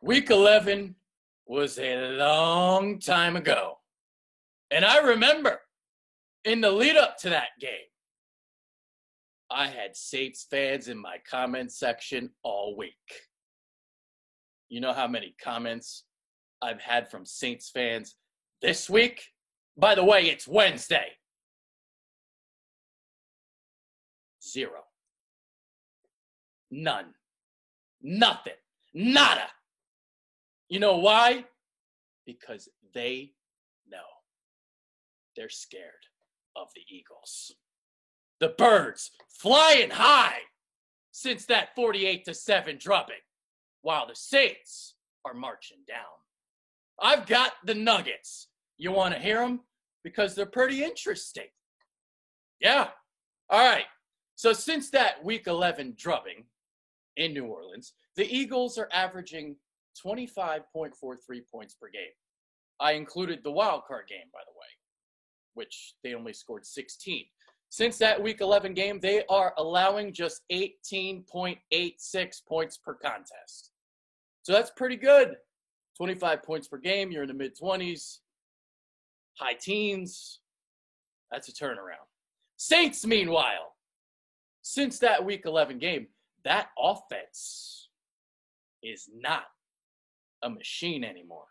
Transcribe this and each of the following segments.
Week 11 was a long time ago. And I remember in the lead up to that game, I had Saints fans in my comment section all week. You know how many comments I've had from Saints fans this week? By the way, it's Wednesday. 0. None. Nothing. Nada. You know why? Because they know. They're scared of the Eagles. The Birds flying high since that 48-7 drubbing, while the Saints are marching down. I've got the nuggets. You want to hear them? Because they're pretty interesting. Yeah. All right. So since that Week 11 drubbing in New Orleans, the Eagles are averaging 25.43 points per game. I included the wild card game, by the way, which they only scored 16. Since that Week 11 game, they are allowing just 18.86 points per contest. So that's pretty good. 25 points per game, you're in the mid-20s, high teens. That's a turnaround. Saints, meanwhile, since that Week 11 game, that offense is not a machine anymore.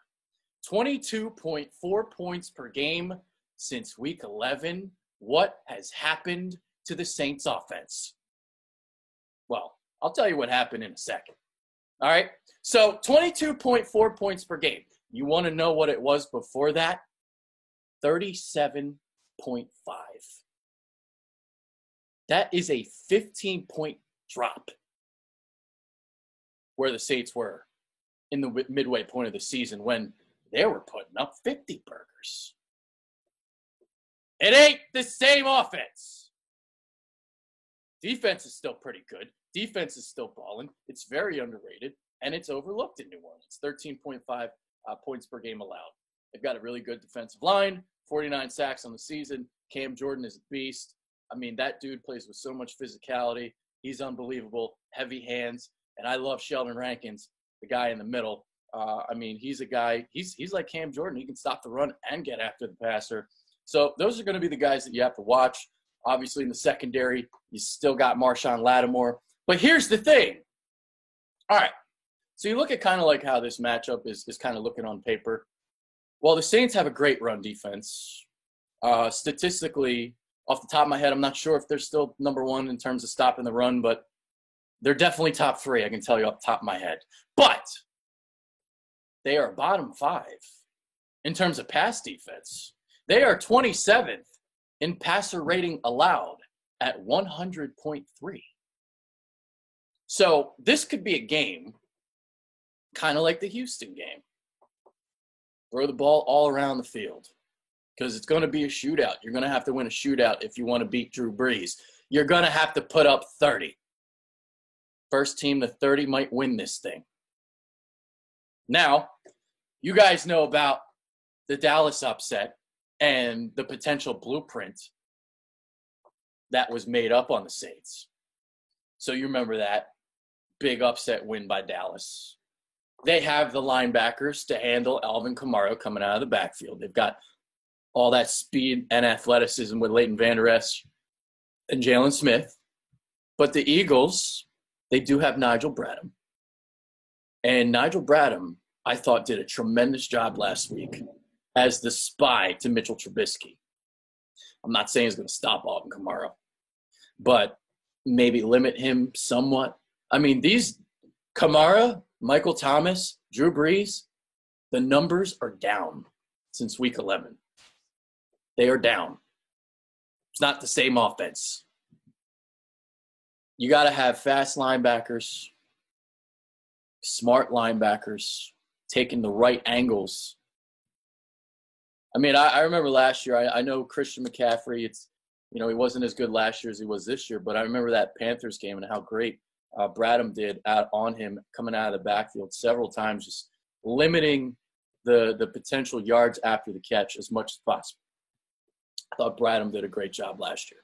22.4 points per game since Week 11. What has happened to the Saints offense? Well, I'll tell you what happened in a second. All right. So 22.4 points per game. You want to know what it was before that? 37.5. That is a 15-point drop where the Saints were in the midway point of the season when they were putting up 50 burgers. It ain't the same offense. Defense is still pretty good. Defense is still balling. It's very underrated, and it's overlooked in New Orleans. 13.5 points per game allowed. They've got a really good defensive line, 49 sacks on the season. Cam Jordan is a beast. I mean, that dude plays with so much physicality. He's unbelievable, heavy hands, and I love Sheldon Rankins, the guy in the middle. I mean, he's a guy, he's like Cam Jordan. He can stop the run and get after the passer. So those are going to be the guys that you have to watch. Obviously, in the secondary, you still got Marshawn Lattimore. But here's the thing. All right. So you look at kind of like how this matchup is kind of looking on paper. Well, the Saints have a great run defense. Statistically, off the top of my head, I'm not sure if they're still number one in terms of stopping the run, but they're definitely top 3, I can tell you off the top of my head. But they are bottom 5 in terms of pass defense. They are 27th in passer rating allowed at 100.3. So this could be a game kind of like the Houston game. Throw the ball all around the field because it's going to be a shootout. You're going to have to win a shootout if you want to beat Drew Brees. You're going to have to put up 30. First team to 30 might win this thing. Now, you guys know about the Dallas upset and the potential blueprint that was made up on the Saints. So you remember that big upset win by Dallas. They have the linebackers to handle Alvin Kamara coming out of the backfield. They've got all that speed and athleticism with Leighton Vander Esch and Jalen Smith. But the Eagles, they do have Nigel Bradham. And Nigel Bradham, I thought, did a tremendous job last week as the spy to Mitchell Trubisky. I'm not saying he's going to stop Alvin Kamara, but maybe limit him somewhat. I mean, these Kamara, Michael Thomas, Drew Brees, the numbers are down since Week 11. They are down. It's not the same offense. You got to have fast linebackers, smart linebackers, taking the right angles. I mean, I remember last year, I know Christian McCaffrey, he wasn't as good last year as he was this year, but I remember that Panthers game and how great Bradham did out on him coming out of the backfield several times, just limiting the potential yards after the catch as much as possible. I thought Bradham did a great job last year.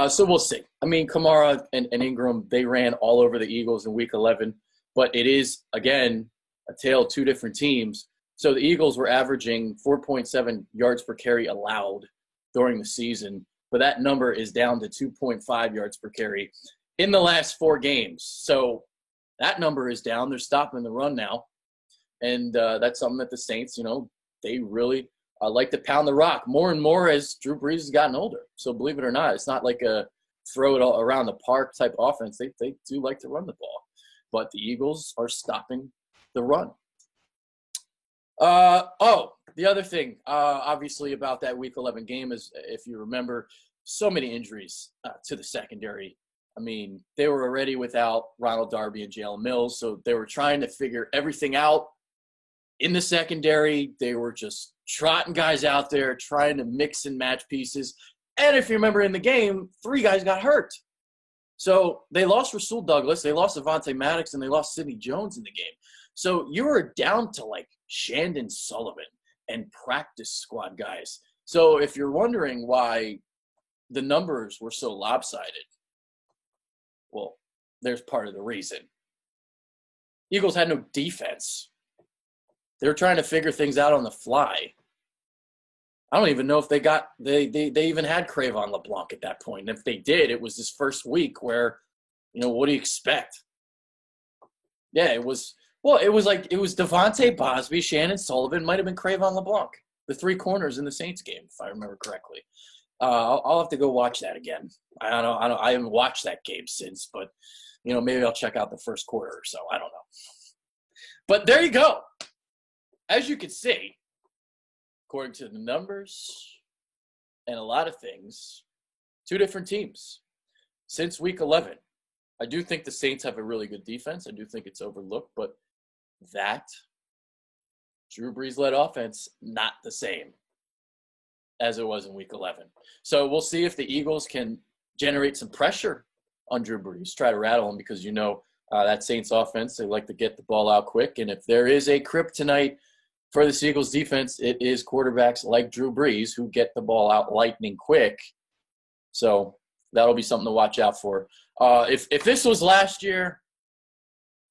So we'll see. I mean, Kamara and Ingram, they ran all over the Eagles in Week 11, but it is, again, a tale of two different teams. So the Eagles were averaging 4.7 yards per carry allowed during the season, but that number is down to 2.5 yards per carry in the last 4 games. So that number is down. They're stopping the run now. And that's something that the Saints, they really like to pound the rock more and more as Drew Brees has gotten older. So believe it or not, it's not like a throw it all around the park type offense. They do like to run the ball. But the Eagles are stopping the run. The other thing, obviously, about that Week 11 game is, if you remember, so many injuries to the secondary. I mean, they were already without Ronald Darby and Jalen Mills, so they were trying to figure everything out in the secondary. They were just trotting guys out there, trying to mix and match pieces. And if you remember in the game, 3 guys got hurt. So they lost Rasul Douglas, they lost Avonte Maddox, and they lost Sidney Jones in the game. So you were down to like Shandon Sullivan and practice squad guys. So if you're wondering why the numbers were so lopsided, well, there's part of the reason. Eagles had no defense. They were trying to figure things out on the fly. I don't even know if they even had Cre'Von LeBlanc at that point. And if they did, it was this first week where, what do you expect? Yeah, it was Devontae Bosby, Shannon Sullivan, might have been Cre'Von LeBlanc, the 3 corners in the Saints game, if I remember correctly. I'll have to go watch that again. I haven't watched that game since, but maybe I'll check out the first quarter or so. I don't know. But there you go. As you can see, according to the numbers and a lot of things, 2 different teams since Week 11. I do think the Saints have a really good defense. I do think it's overlooked, but that Drew Brees-led offense, not the same as it was in Week 11. So we'll see if the Eagles can generate some pressure on Drew Brees, try to rattle him, because that Saints offense, they like to get the ball out quick. And if there is a kryptonite for the Eagles defense, it is quarterbacks like Drew Brees who get the ball out lightning quick. So that'll be something to watch out for. If this was last year,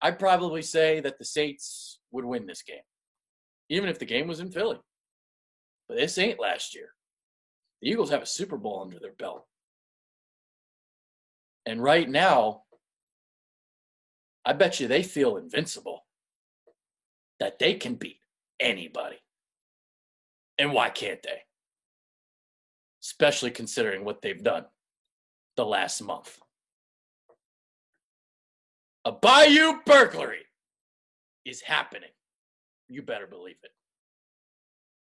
I'd probably say that the Saints would win this game, even if the game was in Philly. But this ain't last year. The Eagles have a Super Bowl under their belt. And right now, I bet you they feel invincible, that they can beat anybody. And why can't they? Especially considering what they've done the last month. A Bayou burglary is happening. You better believe it.